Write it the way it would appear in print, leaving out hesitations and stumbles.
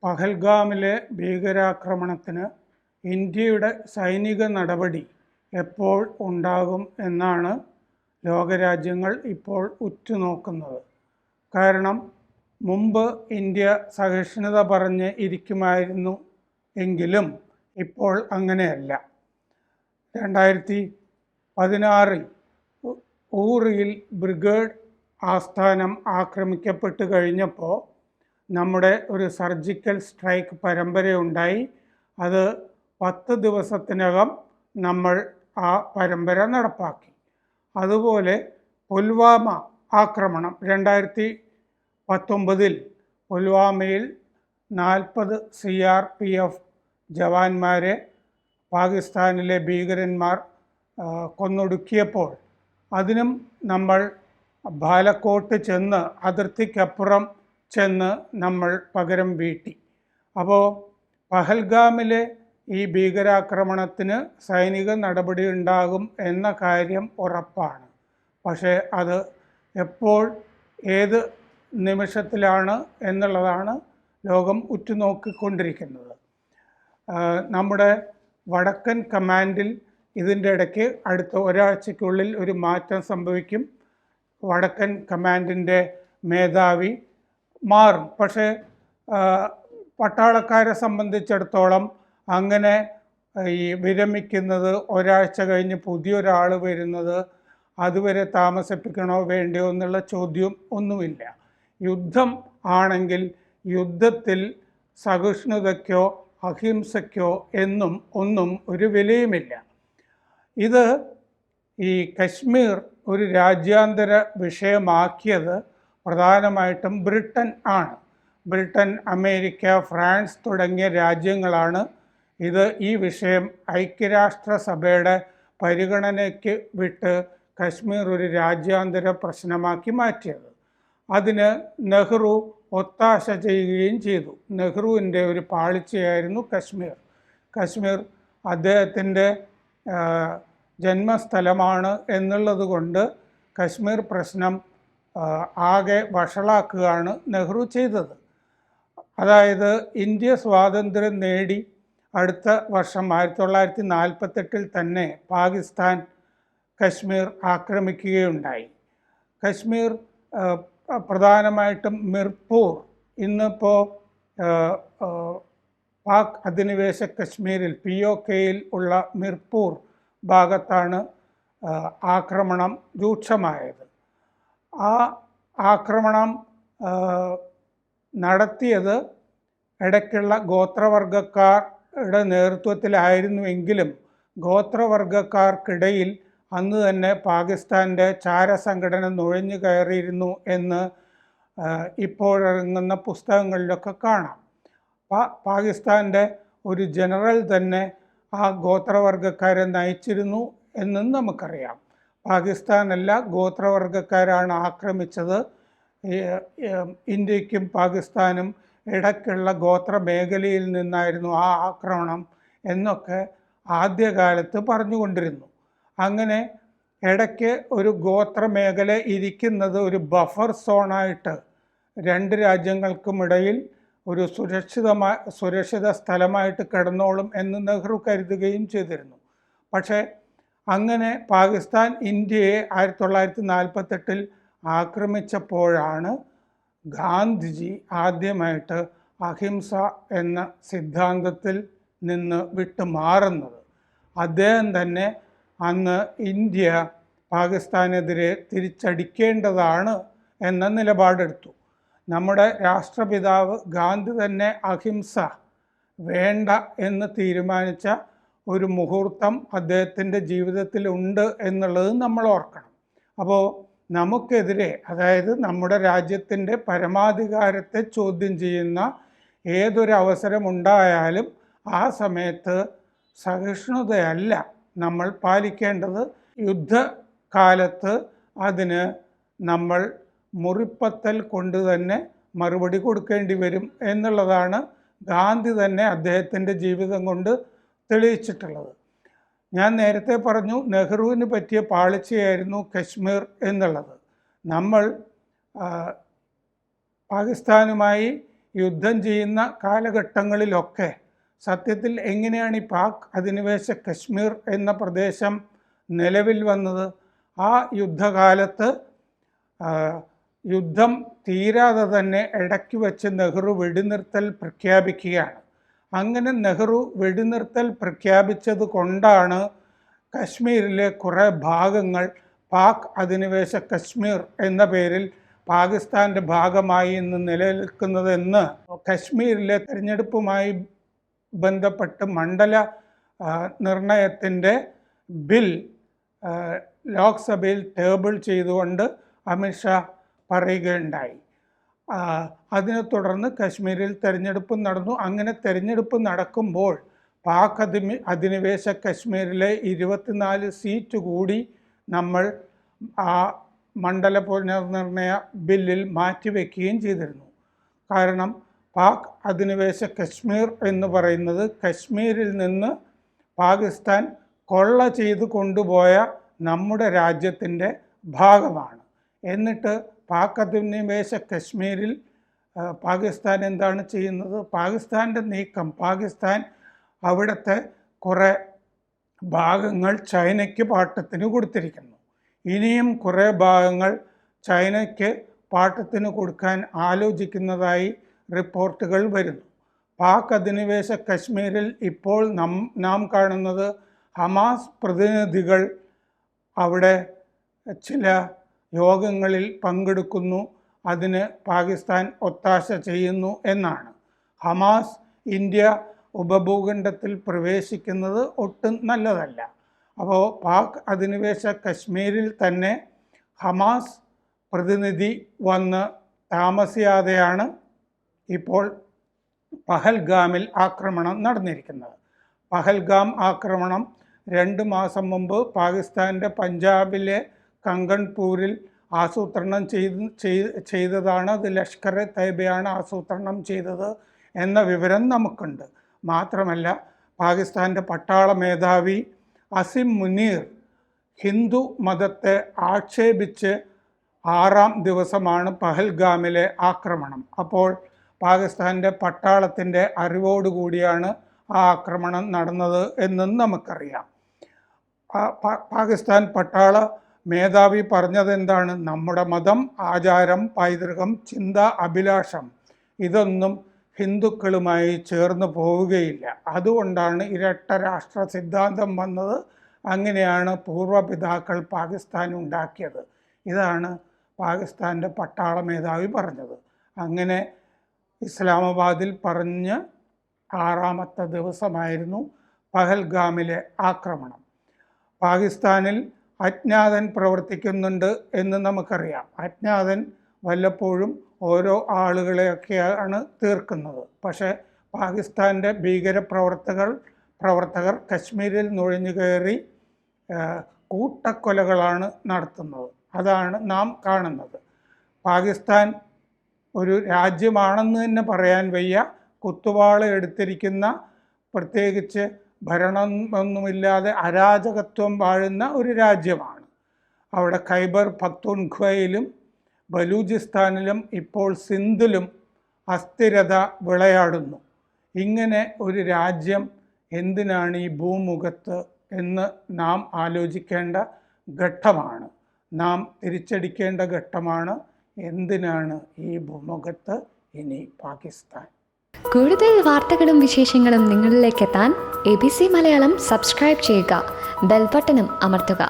പഹൽഗാമിലെ ഭീകരാക്രമണത്തിന് ഇന്ത്യയുടെ സൈനിക നടപടി എപ്പോൾ ഉണ്ടാകും എന്നാണ് ലോകരാജ്യങ്ങൾ ഇപ്പോൾ ഉറ്റുനോക്കുന്നത്. കാരണം മുമ്പ് ഇന്ത്യ സഹിഷ്ണുത പറഞ്ഞ് ഇരിക്കുമായിരുന്നു എങ്കിലും ഇപ്പോൾ അങ്ങനെയല്ല. 2016 ഊറിയിൽ ബ്രിഗേഡ് ആസ്ഥാനം ആക്രമിക്കപ്പെട്ട് കഴിഞ്ഞപ്പോൾ നമ്മുടെ ഒരു സർജിക്കൽ സ്ട്രൈക്ക് പരമ്പരയുണ്ടായി. അത് 10 ദിവസത്തിനകം നമ്മൾ ആ പരമ്പര നടപ്പാക്കി. അതുപോലെ പുൽവാമ ആക്രമണം 2019 പുൽവാമയിൽ 40 CRPF ജവാന്മാരെ പാകിസ്ഥാനിലെ ഭീകരന്മാർ കൊന്നൊടുക്കിയപ്പോൾ അതിനും നമ്മൾ ബാലക്കോട്ട് ചെന്ന് അതിർത്തിക്കപ്പുറം ചെന്ന് നമ്മൾ പകരം വീട്ടി. അപ്പോൾ പഹൽഗാമിലെ ഈ ഭീകരാക്രമണത്തിന് സൈനിക നടപടി ഉണ്ടാകും എന്ന കാര്യം ഉറപ്പാണ്. പക്ഷേ അത് എപ്പോൾ ഏത് നിമിഷത്തിലാണ് എന്നുള്ളതാണ് ലോകം ഉറ്റുനോക്കിക്കൊണ്ടിരിക്കുന്നത്. നമ്മുടെ വടക്കൻ കമാൻഡിൽ ഇതിൻ്റെ ഇടയ്ക്ക് അടുത്ത ഒരാഴ്ചയ്ക്കുള്ളിൽ ഒരു മാറ്റം സംഭവിക്കും. വടക്കൻ കമാൻഡിൻ്റെ മേധാവി മാറും. പക്ഷേ പട്ടാളക്കാരെ സംബന്ധിച്ചിടത്തോളം അങ്ങനെ ഈ വിരമിക്കുന്നത്, ഒരാഴ്ച കഴിഞ്ഞ് പുതിയൊരാൾ വരുന്നത്, അതുവരെ താമസിപ്പിക്കണോ വേണ്ടയോ എന്നുള്ള ചോദ്യം ഒന്നുമില്ല. യുദ്ധം ആണെങ്കിൽ യുദ്ധത്തിൽ സഹിഷ്ണുതയ്ക്കോ അഹിംസയ്ക്കോ ഒന്നും ഒരു വിലയുമില്ല. ഇത് ഈ കശ്മീർ ഒരു രാജ്യാന്തര വിഷയമാക്കിയത് പ്രധാനമായിട്ടും ബ്രിട്ടൻ ആണ്. ബ്രിട്ടൻ, അമേരിക്ക, ഫ്രാൻസ് തുടങ്ങിയ രാജ്യങ്ങളാണ് ഈ വിഷയം ഐക്യരാഷ്ട്രസഭയുടെ പരിഗണനയ്ക്ക് വിട്ട് കശ്മീർ ഒരു രാജ്യാന്തര പ്രശ്നമാക്കി മാറ്റിയത്. അതിന് നെഹ്റു ഒത്താശ ചെയ്യുകയും ചെയ്തു. നെഹ്റുവിൻ്റെ ഒരു പാളിച്ചയായിരുന്നു കശ്മീർ അദ്ദേഹത്തിൻ്റെ ജന്മസ്ഥലമാണ് എന്നുള്ളത് കൊണ്ട് കശ്മീർ പ്രശ്നം ആകെ വഷളാക്കുകയാണ് നെഹ്റു ചെയ്തത്. അതായത് ഇന്ത്യ സ്വാതന്ത്ര്യം നേടി അടുത്ത വർഷം 1948 തന്നെ പാകിസ്ഥാൻ കശ്മീർ ആക്രമിക്കുകയുണ്ടായി. കശ്മീർ പ്രധാനമായിട്ടും മിർപൂർ, ഇന്നിപ്പോൾ പാക് അധിനിവേശ കശ്മീരിൽ POKയിൽ ഉള്ള മിർപൂർ ഭാഗത്താണ് ആക്രമണം രൂക്ഷമായത്. ആ ആക്രമണം നടത്തിയത് ഇടയ്ക്കുള്ള ഗോത്രവർഗക്കാരുടെ നേതൃത്വത്തിലായിരുന്നുവെങ്കിലും ഗോത്രവർഗക്കാർക്കിടയിൽ അന്ന് തന്നെ പാകിസ്ഥാൻ്റെ ചാരസംഘടന നുഴഞ്ഞു കയറിയിരുന്നു എന്ന് ഇപ്പോഴിറങ്ങുന്ന പുസ്തകങ്ങളിലൊക്കെ കാണാം. പാകിസ്ഥാൻ്റെ ഒരു ജനറൽ തന്നെ ആ ഗോത്രവർഗക്കാരെ നയിച്ചിരുന്നു എന്നും നമുക്കറിയാം. പാകിസ്ഥാനല്ല, ഗോത്രവർഗക്കാരാണ് ആക്രമിച്ചത്. ഇന്ത്യക്കും പാകിസ്ഥാനും ഇടയ്ക്കുള്ള ഗോത്ര മേഖലയിൽ നിന്നായിരുന്നു ആ ആക്രമണം എന്നൊക്കെ ആദ്യകാലത്ത് പറഞ്ഞുകൊണ്ടിരുന്നു. അങ്ങനെ ഇടയ്ക്ക് ഒരു ഗോത്രമേഖല ഇരിക്കുന്നത് ഒരു ബഫർ സോണായിട്ട് രണ്ട് രാജ്യങ്ങൾക്കുമിടയിൽ ഒരു സുരക്ഷിത സ്ഥലമായിട്ട് കിടന്നോളും എന്ന് നെഹ്റു കരുതുകയും ചെയ്തിരുന്നു. പക്ഷേ അങ്ങനെ പാകിസ്ഥാൻ ഇന്ത്യയെ 1948 ആക്രമിച്ചപ്പോഴാണ് ഗാന്ധിജി ആദ്യമായിട്ട് അഹിംസ എന്ന സിദ്ധാന്തത്തിൽ നിന്ന് വിട്ടുമാറുന്നത്. അദ്ദേഹം തന്നെ അന്ന് ഇന്ത്യ പാകിസ്ഥാനെതിരെ തിരിച്ചടിക്കേണ്ടതാണ് എന്ന നിലപാടെടുത്തു. നമ്മുടെ രാഷ്ട്രപിതാവ് ഗാന്ധി തന്നെ അഹിംസ വേണ്ട എന്ന് തീരുമാനിച്ച ഒരു മുഹൂർത്തം അദ്ദേഹത്തിൻ്റെ ജീവിതത്തിലുണ്ട് എന്നുള്ളത് നമ്മൾ ഓർക്കണം. അപ്പോൾ നമുക്കെതിരെ, അതായത് നമ്മുടെ രാജ്യത്തിൻ്റെ പരമാധികാരത്തെ ചോദ്യം ചെയ്യുന്ന ഏതൊരവസരമുണ്ടായാലും ആ സമയത്ത് സഹിഷ്ണുതയല്ല നമ്മൾ പാലിക്കേണ്ടത്. യുദ്ധകാലത്ത് അതിന് നമ്മൾ മുറിപ്പത്തൽ കൊണ്ട് തന്നെ മറുപടി കൊടുക്കേണ്ടി വരും എന്നുള്ളതാണ് ഗാന്ധി തന്നെ അദ്ദേഹത്തിൻ്റെ ജീവിതം കൊണ്ട് തെളിയിച്ചിട്ടുള്ളത്. ഞാൻ നേരത്തെ പറഞ്ഞു, നെഹ്റുവിന് പറ്റിയ പാളിച്ചയായിരുന്നു കശ്മീർ എന്നുള്ളത്. നമ്മൾ പാകിസ്ഥാനുമായി യുദ്ധം ചെയ്യുന്ന കാലഘട്ടങ്ങളിലൊക്കെ സത്യത്തിൽ എങ്ങനെയാണ് ഈ പാക് അധിനിവേശ കശ്മീർ എന്ന പ്രദേശം നിലവിൽ വന്നത്? ആ യുദ്ധകാലത്ത് യുദ്ധം തീരാതെ തന്നെ ഇടയ്ക്ക് വെച്ച് നെഹ്റു വെടിനിർത്തൽ പ്രഖ്യാപിക്കുകയാണ്. അങ്ങനെ നെഹ്റു വെടിനിർത്തൽ പ്രഖ്യാപിച്ചത് കൊണ്ടാണ് കശ്മീരിലെ കുറേ ഭാഗങ്ങൾ പാക് അധിനിവേശ കശ്മീർ എന്ന പേരിൽ പാകിസ്ഥാൻ്റെ ഭാഗമായി ഇന്ന് നിലനിൽക്കുന്നതെന്ന് കശ്മീരിലെ തിരഞ്ഞെടുപ്പുമായി ബന്ധപ്പെട്ട് മണ്ഡല നിർണയത്തിൻ്റെ ബിൽ ലോക്സഭയിൽ ടേബിൾ ചെയ്തുകൊണ്ട് അമിത്ഷാ പറയുകയുണ്ടായി. അതിനെ തുടർന്ന് കശ്മീരിൽ തെരഞ്ഞെടുപ്പ് നടന്നു. അങ്ങനെ തെരഞ്ഞെടുപ്പ് നടക്കുമ്പോൾ പാക് അധിനിവേശ കശ്മീരിലെ 24 സീറ്റ് കൂടി നമ്മൾ ആ മണ്ഡല പുനർനിർണയ ബില്ലിൽ മാറ്റിവെക്കുകയും ചെയ്തിരുന്നു. കാരണം പാക് അധിനിവേശ കശ്മീർ എന്ന് പറയുന്നത് കശ്മീരിൽ നിന്ന് പാകിസ്ഥാൻ കൊള്ള ചെയ്ത് കൊണ്ടുപോയ നമ്മുടെ രാജ്യത്തിൻ്റെ ഭാഗമാണ്. എന്നിട്ട് പാക് അധിനിവേശ കശ്മീരിൽ പാകിസ്ഥാൻ എന്താണ് ചെയ്യുന്നത്? പാകിസ്ഥാൻ്റെ നീക്കം, പാകിസ്ഥാൻ അവിടുത്തെ കുറേ ഭാഗങ്ങൾ ചൈനയ്ക്ക് പാട്ടത്തിന് കൊടുത്തിരിക്കുന്നു. ഇനിയും കുറേ ഭാഗങ്ങൾ ചൈനയ്ക്ക് പാട്ടത്തിന് കൊടുക്കാൻ ആലോചിക്കുന്നതായി റിപ്പോർട്ടുകൾ വരുന്നു. പാക് അധിനിവേശ കശ്മീരിൽ ഇപ്പോൾ നാം കാണുന്നത് ഹമാസ് പ്രതിനിധികൾ അവിടെ ചില യോഗങ്ങളിൽ പങ്കെടുക്കുന്നു, അതിന് പാകിസ്ഥാൻ ഒത്താശ ചെയ്യുന്നു എന്നാണ്. ഹമാസ് ഇന്ത്യ ഉപഭൂഖണ്ഡത്തിൽ പ്രവേശിക്കുന്നത് ഒട്ടും നല്ലതല്ല. അപ്പോൾ പാക് അധിനിവേശ കശ്മീരിൽ തന്നെ ഹമാസ് പ്രതിനിധി വന്ന് താമസിയാതെയാണ് ഇപ്പോൾ പഹൽഗാമിൽ ആക്രമണം നടന്നിരിക്കുന്നത്. പഹൽഗാം ആക്രമണം 2 മാസം മുമ്പ് പാകിസ്ഥാൻ്റെ പഞ്ചാബിലെ കങ്കൺപൂരിൽ ആസൂത്രണം ചെയ്തതാണ്. അത് ലഷ്കർ എ തൈബയാണ് ആസൂത്രണം ചെയ്തത് എന്ന വിവരം നമുക്കുണ്ട്. മാത്രമല്ല പാകിസ്ഥാൻ്റെ പട്ടാള മേധാവി അസിം മുനീർ ഹിന്ദു മതത്തെ ആക്ഷേപിച്ച് 6ാം ദിവസമാണ് പഹൽഗാമിലെ ആക്രമണം. അപ്പോൾ പാകിസ്ഥാൻ്റെ പട്ടാളത്തിൻ്റെ അറിവോടുകൂടിയാണ് ആ ആക്രമണം നടന്നത് എന്നും നമുക്കറിയാം. പാകിസ്ഥാൻ പട്ടാള മേധാവി പറഞ്ഞതെന്താണ്? നമ്മുടെ മതം, ആചാരം, പൈതൃകം, ചിന്ത, അഭിലാഷം ഇതൊന്നും ഹിന്ദുക്കളുമായി ചേർന്ന് പോവുകയില്ല. അതുകൊണ്ടാണ് ഇരട്ട രാഷ്ട്ര സിദ്ധാന്തം വന്നത്. അങ്ങനെയാണ് പൂർവ്വപിതാക്കൾ പാകിസ്ഥാൻ ഉണ്ടാക്കിയത്. ഇതാണ് പാകിസ്ഥാൻ്റെ പട്ടാള മേധാവി പറഞ്ഞത്. അങ്ങനെ ഇസ്ലാമാബാദിൽ പറഞ്ഞ് 6ാമത്തെ ദിവസമായിരുന്നു പഹൽഗാമിലെ ആക്രമണം. പാകിസ്ഥാനിൽ അജ്ഞാതൻ പ്രവർത്തിക്കുന്നുണ്ട് എന്ന് നമുക്കറിയാം. അജ്ഞാതൻ വല്ലപ്പോഴും ഓരോ ആളുകളെയൊക്കെയാണ് തീർക്കുന്നത്. പക്ഷേ പാകിസ്ഥാൻ്റെ പ്രവർത്തകർ കശ്മീരിൽ നുഴഞ്ഞു കയറി കൂട്ടക്കൊലകളാണ് നടത്തുന്നത്. അതാണ് നാം കാണുന്നത്. പാകിസ്ഥാൻ ഒരു രാജ്യമാണെന്ന് തന്നെ പറയാൻ വയ്യ. കുത്തുവാള എടുത്തിരിക്കുന്ന, പ്രത്യേകിച്ച് ഭരണമൊന്നുമില്ലാതെ അരാജകത്വം വാഴുന്ന ഒരു രാജ്യമാണ്. അവിടെ ഖൈബർ പഖ്തൂൺഖ്വയിലും ബലൂചിസ്ഥാനിലും ഇപ്പോൾ സിന്ധിലും അസ്ഥിരത വിളയാടുന്നു. ഇങ്ങനെ ഒരു രാജ്യം എന്തിനാണ് ഈ ഭൂമുഖത്ത് എന്ന് നാം ആലോചിക്കേണ്ട ഘട്ടമാണ്. നാം തിരിച്ചടിക്കേണ്ട ഘട്ടമാണ്. എന്തിനാണ് ഈ ഭൂമുഖത്ത് ഇനി പാകിസ്ഥാൻ? കൂടുതൽ വാർത്തകളും വിശേഷങ്ങളും നിങ്ങളിലേക്ക് എത്താൻ ABC മലയാളം സബ്സ്ക്രൈബ് ചെയ്യുക, ബെൽ ബട്ടണും അമർത്തുക.